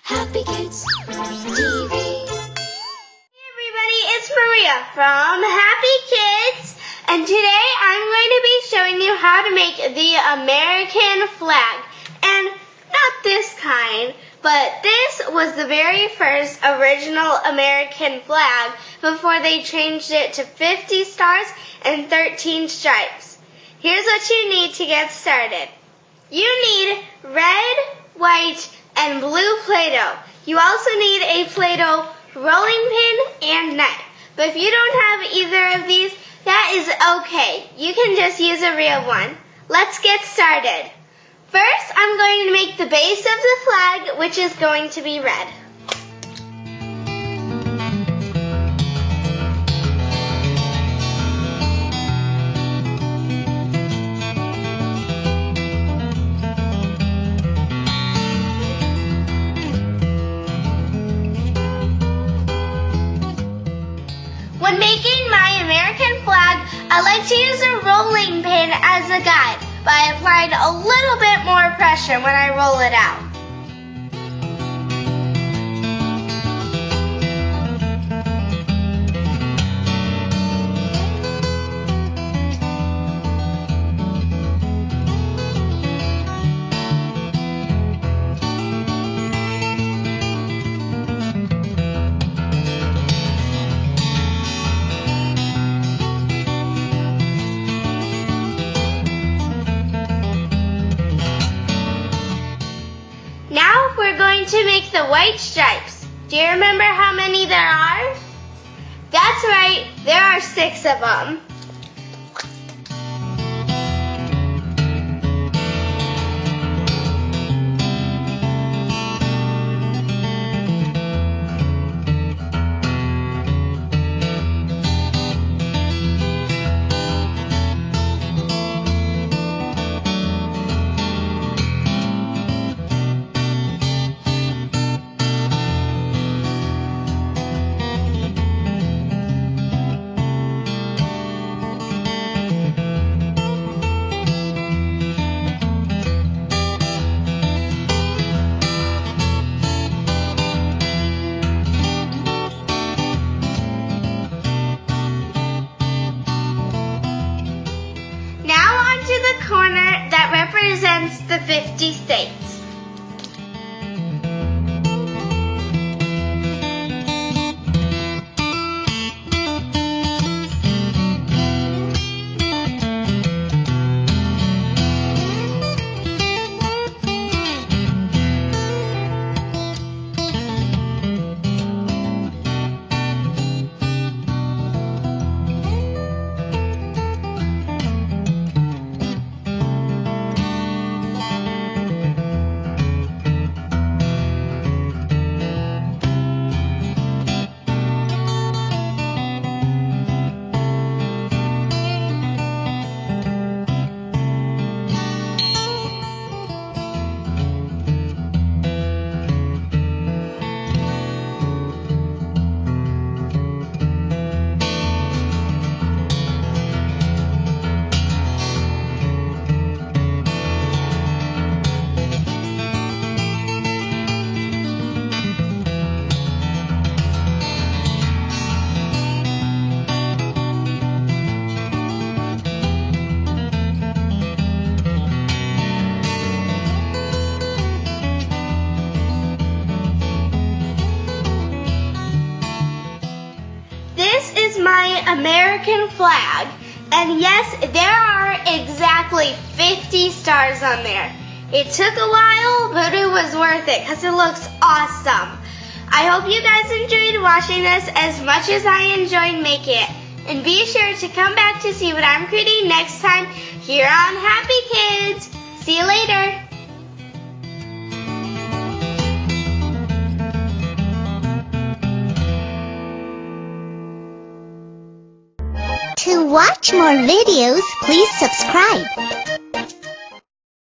Happykids TV. Hey everybody, it's Maria from Happykids, and today I'm going to be showing you how to make the American flag. And not this kind, but this was the very first original American flag before they changed it to 50 stars and 13 stripes. Here's what you need to get started. You need red, white, and blue Play-Doh. You also need a Play-Doh rolling pin and knife. But if you don't have either of these, that is okay. You can just use a real one. Let's get started. First, I'm going to make the base of the flag, which is going to be red. When making my American flag, I like to use a rolling pin as a guide, but I applied a little bit more pressure when I roll it out. Now we're going to make the white stripes. Do you remember how many there are? That's right, there are 6 of them. The corner that represents the 50 states. My American flag, and yes, there are exactly 50 stars on there. It took a while, but it was worth it because it looks awesome. I hope you guys enjoyed watching this as much as I enjoyed making it, and be sure to come back to see what I'm creating next time here on Happykids. See you later. To watch more videos, please subscribe.